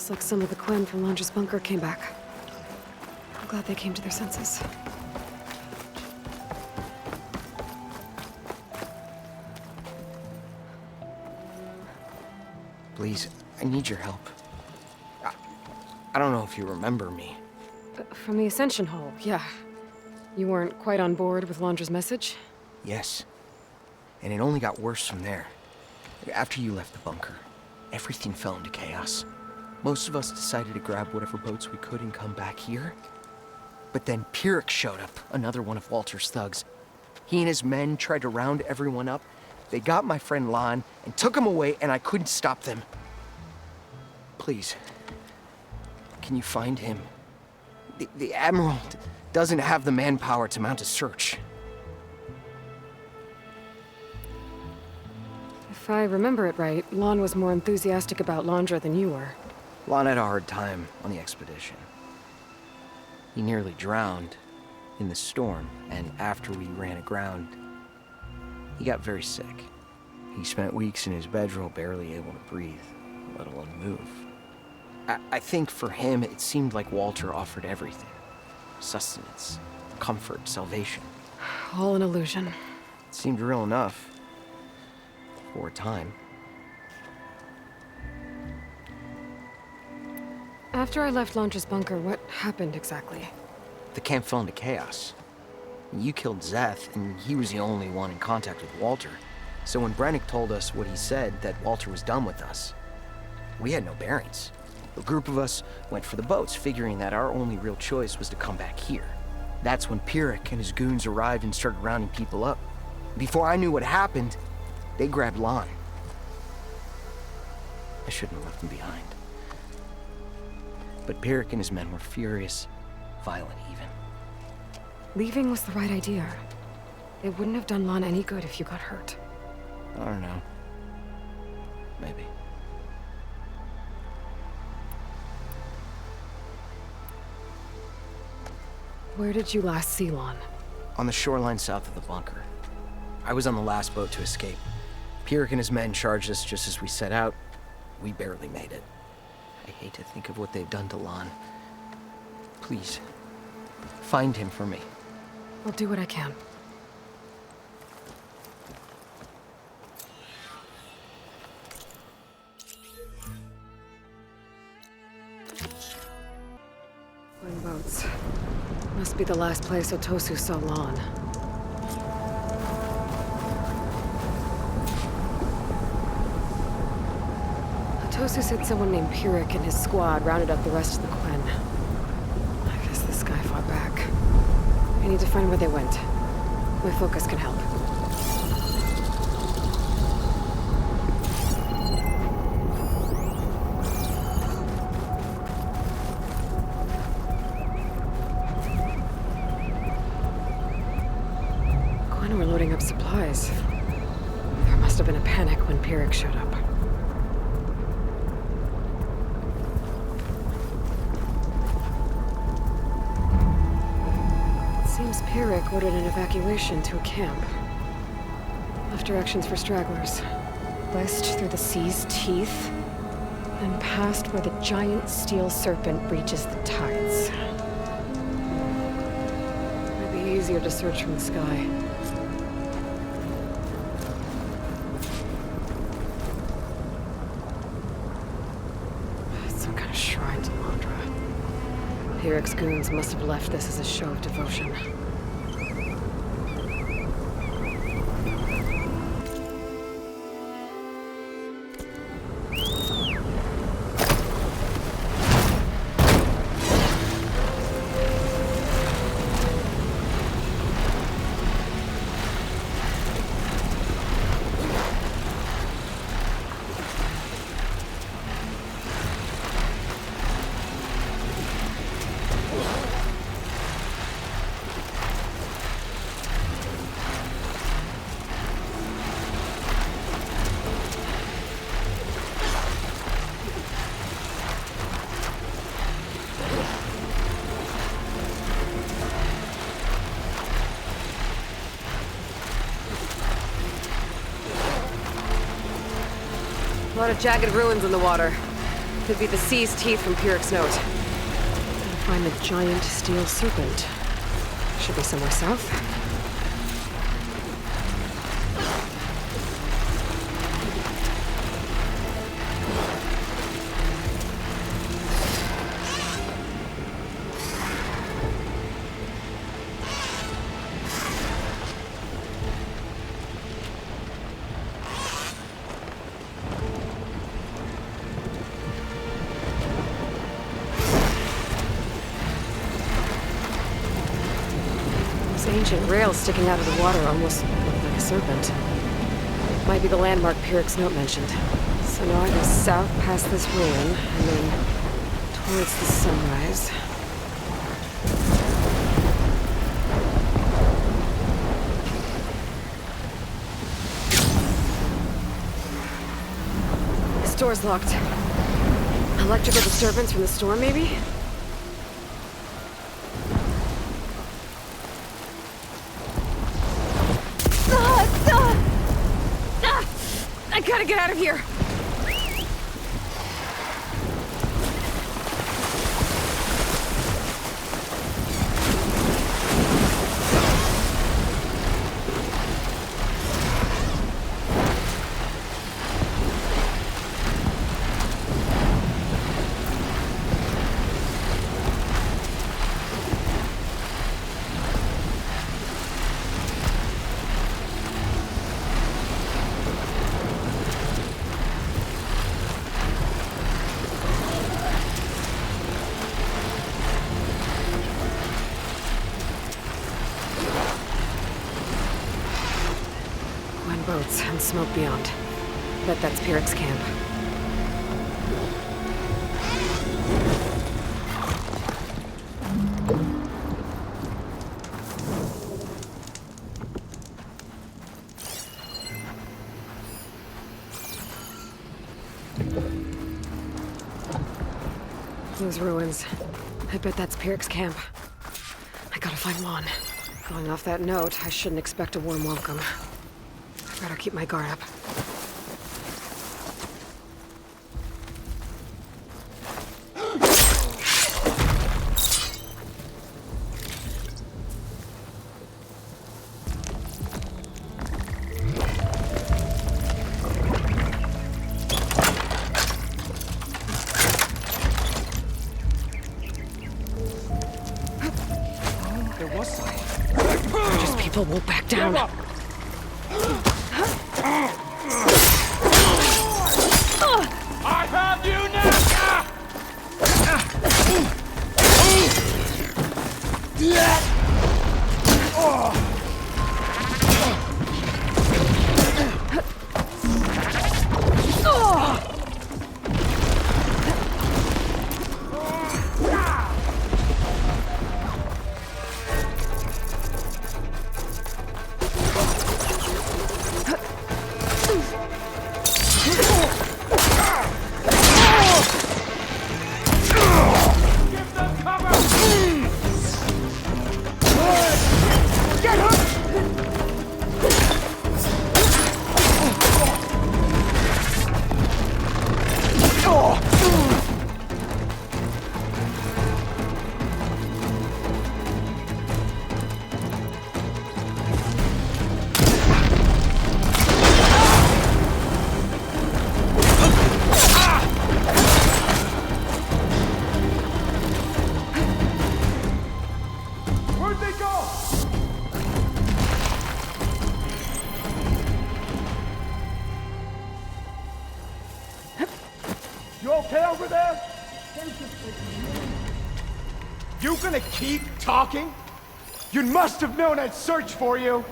Looks like some of the Quen from Londra's bunker came back. I'm glad they came to their senses. Please, I need your help. I don't know if you remember me. From the Ascension Hall, yeah. You weren't quite on board with Londra's message? Yes. And it only got worse from there. After you left the bunker, everything fell into chaos. Most of us decided to grab whatever boats we could and come back here. But then Pyrrhic showed up, another one of Walter's thugs. He and his men tried to round everyone up. They got my friend Lon and took him away, and I couldn't stop them. Please, can you find him? The Admiral doesn't have the manpower to mount a search. If I remember it right, Lon was more enthusiastic about Londra than you were. Lon had a hard time on the expedition. He nearly drowned in the storm, and after we ran aground, he got very sick. He spent weeks in his bedroll, barely able to breathe, let alone move. I think for him, it seemed like Walter offered everything. Sustenance, comfort, salvation. All an illusion. It seemed real enough. For a time. After I left Londra's bunker, what happened exactly? The camp fell into chaos. You killed Zeth, and he was the only one in contact with Walter. So when Brennick told us what he said, that Walter was done with us, we had no bearings. A group of us went for the boats, figuring that our only real choice was to come back here. That's when Pyrrhic and his goons arrived and started rounding people up. Before I knew what happened, they grabbed Lon. I shouldn't have left him behind. But Pyrrhic and his men were furious, violent even. Leaving was the right idea. It wouldn't have done Lon any good if you got hurt. I don't know. Maybe. Where did you last see Lon? On the shoreline south of the bunker. I was on the last boat to escape. Pyrrhic and his men charged us just as we set out. We barely made it. I hate to think of what they've done to Lon. Please, find him for me. I'll do what I can. Twin boats. Must be the last place Otosu saw Lon. Otosu said someone named Pyrrhic and his squad rounded up the rest of the Quen. I guess this guy fought back. I need to find where they went. My focus can help. Quen were loading up supplies. There must have been a panic when Pyrrhic showed up. Seems Pyrrhic ordered an evacuation to a camp. Left directions for stragglers. West through the sea's teeth, and past where the giant steel serpent reaches the tides. Might be easier to search from the sky. It's some kind of shrine to Londra. Pyrrhic's goons must have left this as a show of devotion. A lot of jagged ruins in the water. Could be the sea's teeth from Pyrrhic's note. Gotta find the giant steel serpent. Should be somewhere south. Ancient rails sticking out of the water almost look like a serpent. Might be the landmark Pyrrhic's note mentioned. So now I go south past this ruin, and then towards the sunrise. This door's locked. Electrical disturbance from the storm, maybe? I gotta get out of here! Boats and smoke beyond. Bet that's Pyrrhic's camp. Those ruins. I bet that's Pyrrhic's camp. I gotta find Juan. Going off that note, I shouldn't expect a warm welcome. Better keep my guard up. There was some. Just people won't back down. I have you now! okay over there? You gonna keep talking? You must have known I'd search for you.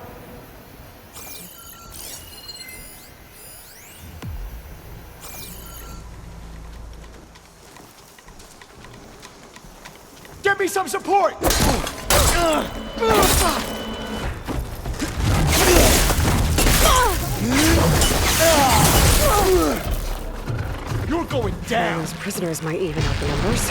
Give me some support! You're going down! Those prisoners might even out the numbers.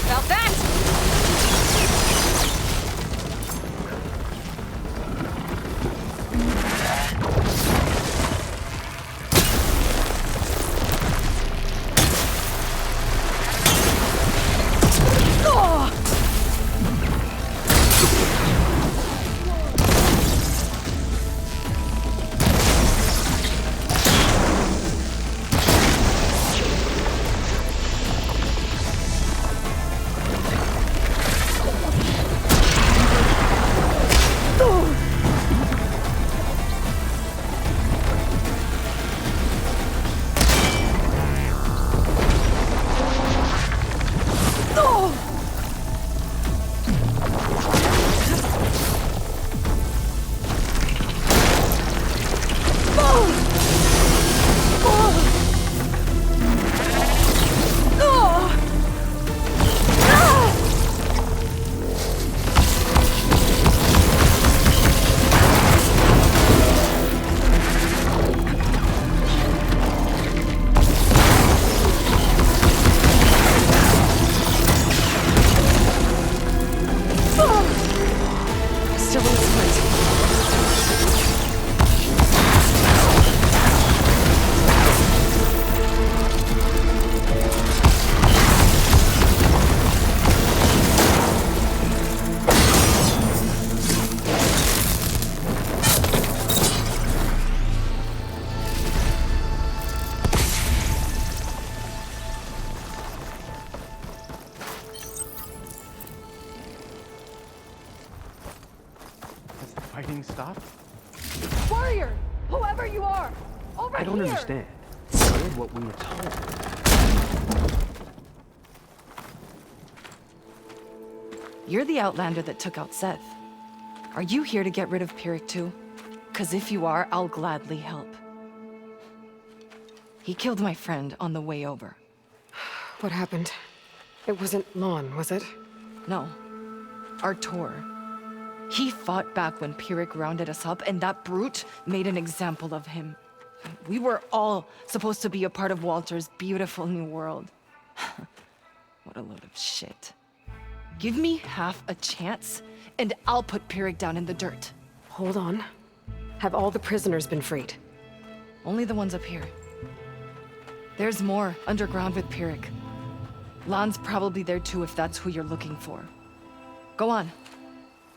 About that! Still in sprint. Fighting stop? Warrior! Whoever you are! Over I don't here! understand. I did what we were told. You're the Outlander that took out Seth. Are you here to get rid of Pyrrhic too? 'Cause if you are, I'll gladly help. He killed my friend on the way over. What happened? It wasn't Lon, was it? No. Artur. He fought back when Pyrrhic rounded us up, and that brute made an example of him. We were all supposed to be a part of Walter's beautiful new world. What a load of shit. Give me half a chance, and I'll put Pyrrhic down in the dirt. Hold on. Have all the prisoners been freed? Only the ones up here. There's more underground with Pyrrhic. Lon's probably there too if that's who you're looking for. Go on.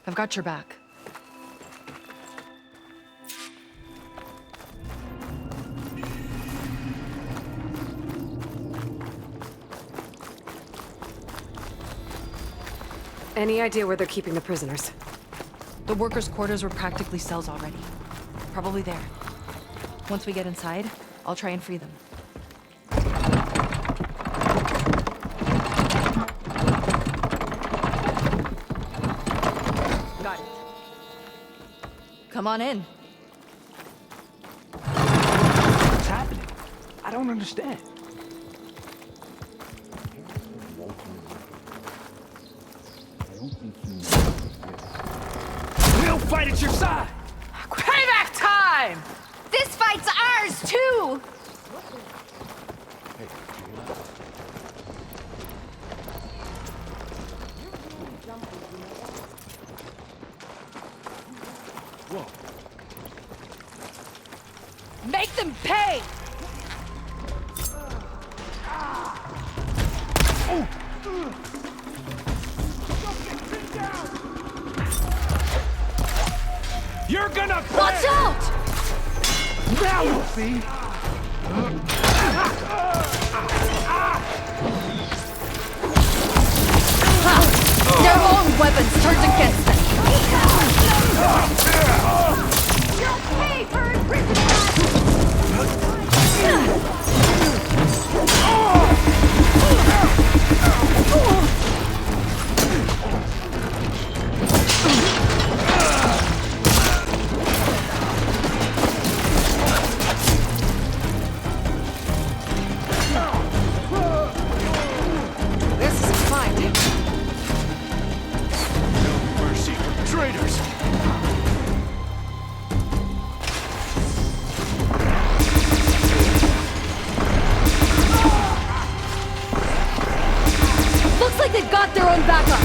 I've got your back. Any idea where they're keeping the prisoners? The workers' quarters were practically cells already. Probably there. Once we get inside, I'll try and free them. Got it. Come on in. What's happening? I don't understand. We'll fight at your side! Payback time! This fight's ours, too! Whoa. Make them pay! You're gonna pay! Watch out! Now we'll see! No weapons turned against them. You're okay for imprisonment! This is fine. No mercy for traitors! Looks like they've got their own backup.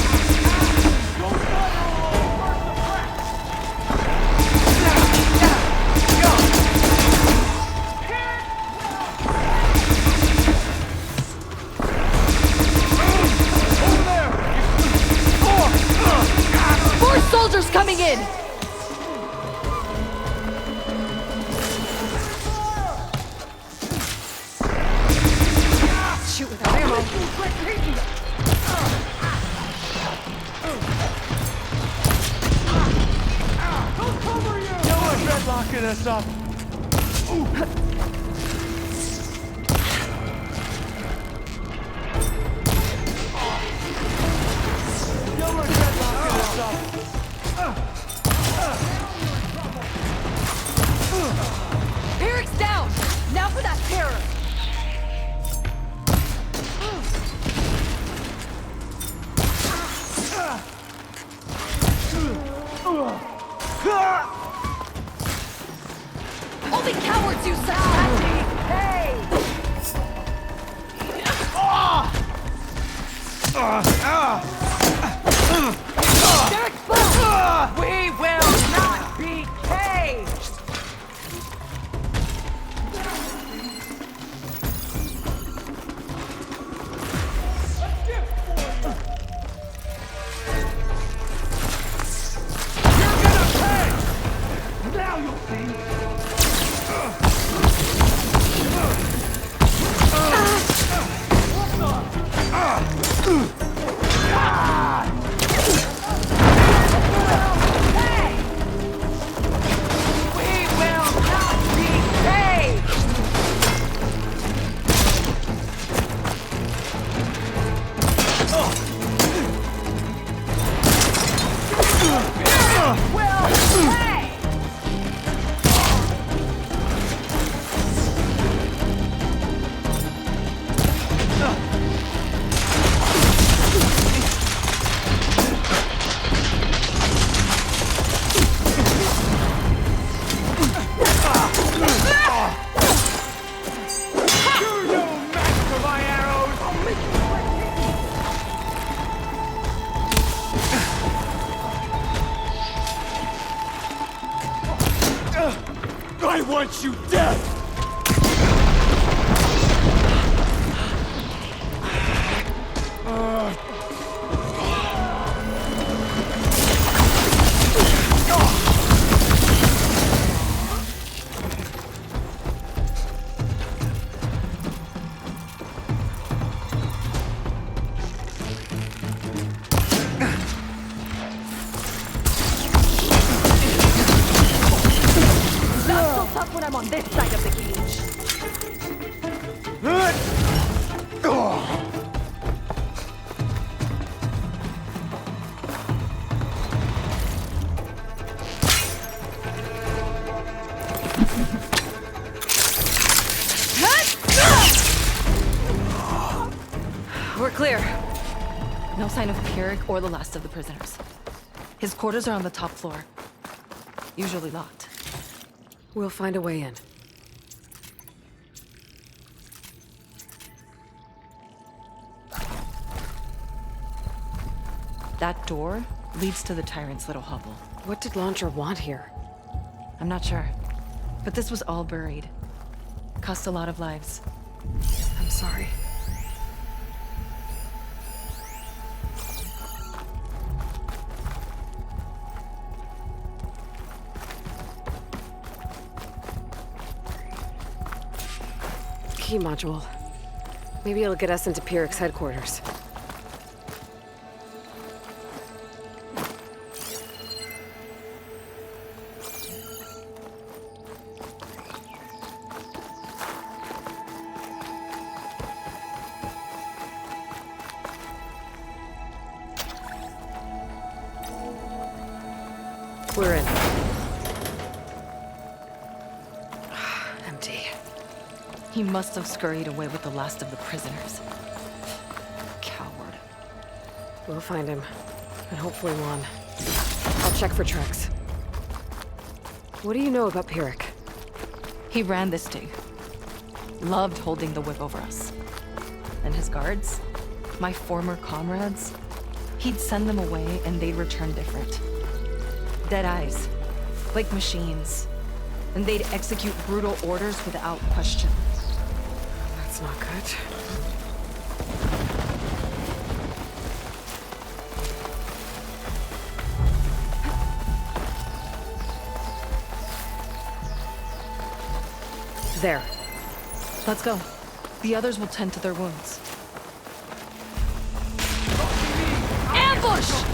More soldiers coming in! Shoot without ammo. No one's redlocking us up! No one's redlocking us up! Eric's down! Now for that terror! Only cowards use such tactics! Hey! Derek's back! We will not be caged! Now you'll see! We will not be caged! Will pay! You're no match for my arrows! I want you dead! Not so tough when I'm on this side of the cage. We're clear. No sign of Pierrick or the last of the prisoners. His quarters are on the top floor. Usually locked. We'll find a way in. That door leads to the Tyrant's little hovel. What did Launcher want here? I'm not sure. But this was all buried. Cost a lot of lives. I'm sorry. Key module. Maybe it'll get us into Pierrick's headquarters. We're in. Empty. He must have scurried away with the last of the prisoners. Coward. We'll find him. And hopefully Juan. I'll check for tracks. What do you know about Pyrrhic? He ran this dig. Loved holding the whip over us. And his guards? My former comrades? He'd send them away and they'd return different. Dead eyes. Like machines. And they'd execute brutal orders without question. That's not good. There. Let's go. The others will tend to their wounds. Ambush!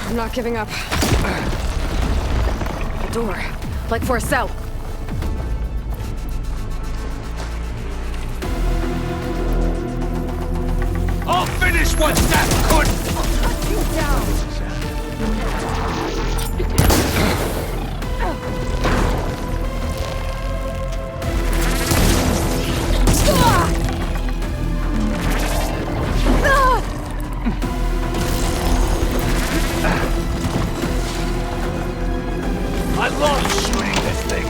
I'm not giving up. The door. Like for a cell. I'll finish what that couldn't! I love shooting this thing!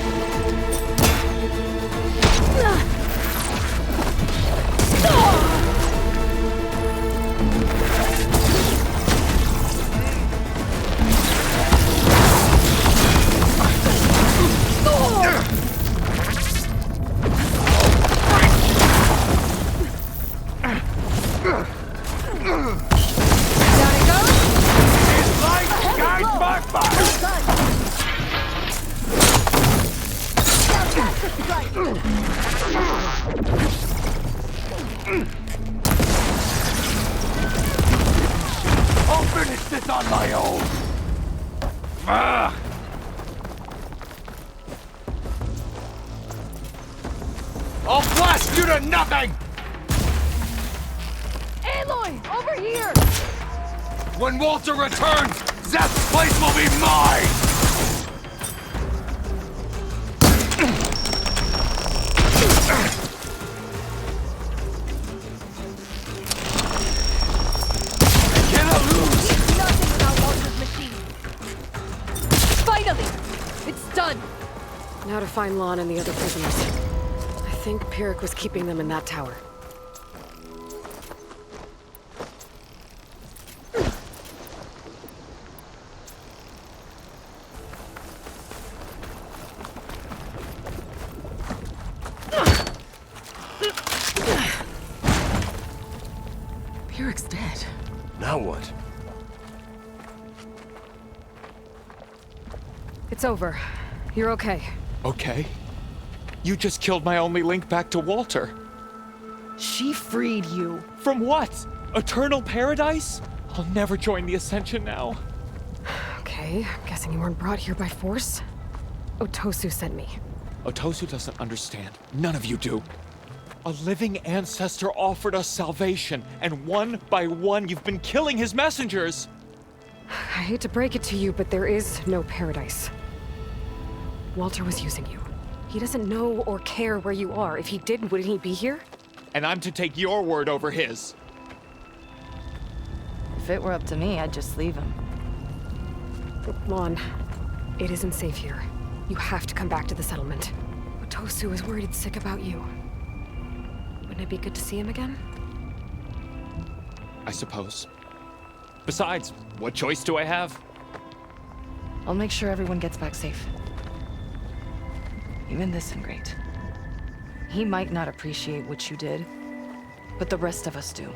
It's like guide my fire! I'll finish this on my own! Ah! I'll blast you to nothing! Aloy, over here! When Walter returns, Zeph's place will be mine! Nothing without Walter's machine. Finally! It's done! Now to find Lon and the other prisoners. I think Pyrrhic was keeping them in that tower. Pyrrhic's dead. Now what? It's over. You're okay. Okay. You just killed my only link back to Walter. She freed you. From what? Eternal paradise? I'll never join the Ascension now. Okay, I'm guessing you weren't brought here by force. Otosu sent me. Otosu doesn't understand. None of you do. A living ancestor offered us salvation, and one by one you've been killing his messengers! I hate to break it to you, but there is no paradise. Walter was using you. He doesn't know or care where you are. If he did, wouldn't he be here? And I'm to take your word over his. If it were up to me, I'd just leave him. Lon, it isn't safe here. You have to come back to the settlement. Otosu is worried and sick about you. it be good to see him again? I suppose. Besides, what choice do I have? I'll make sure everyone gets back safe. Even this ingrate. He might not appreciate what you did, but the rest of us do.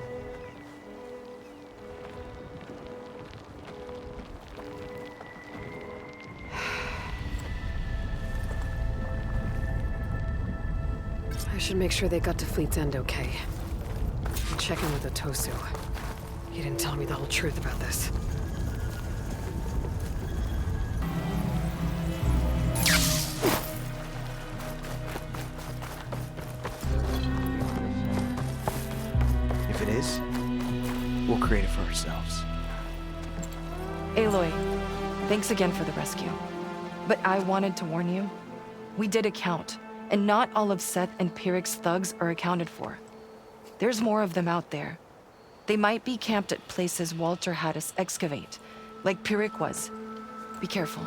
I should make sure they got to Fleet's End okay. And check in with Otosu. He didn't tell me the whole truth about this. If it is, we'll create it for ourselves. Aloy, thanks again for the rescue. But I wanted to warn you. We did a count, and not all of Seth and Pyrrhic's thugs are accounted for. There's more of them out there. They might be camped at places Walter had us excavate, like Pyrrhic was. Be careful.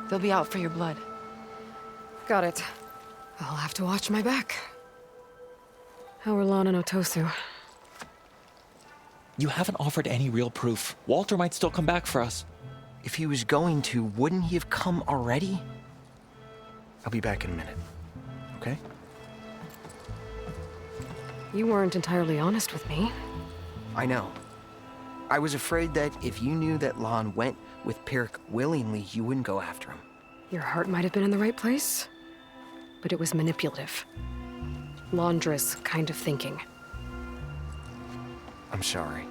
They'll be out for your blood. Got it. I'll have to watch my back. How are Lon and Otosu? You haven't offered any real proof. Walter might still come back for us. If he was going to, wouldn't he have come already? I'll be back in a minute, okay? You weren't entirely honest with me. I know. I was afraid that if you knew that Lon went with Pyrrhic willingly, you wouldn't go after him. Your heart might have been in the right place, but it was manipulative. Laundress kind of thinking. I'm sorry.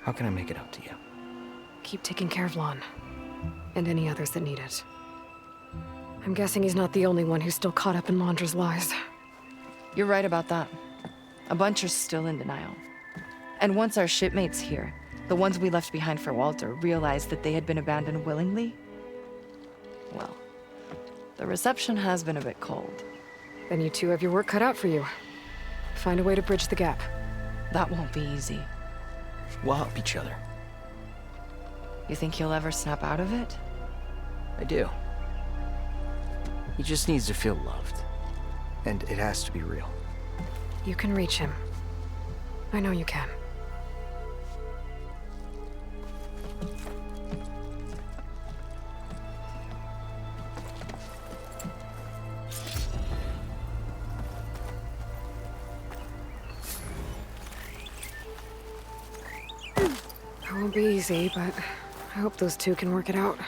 How can I make it up to you? Keep taking care of Lon. And any others that need it. I'm guessing he's not the only one who's still caught up in Laundra's lies. You're right about that. A bunch are still in denial. And once our shipmates here, the ones we left behind for Walter, realized that they had been abandoned willingly, well, the reception has been a bit cold. Then you two have your work cut out for you. Find a way to bridge the gap. That won't be easy. We'll help each other. You think he'll ever snap out of it? I do. He just needs to feel loved. And it has to be real. You can reach him. I know you can. It won't be easy, but I hope those two can work it out.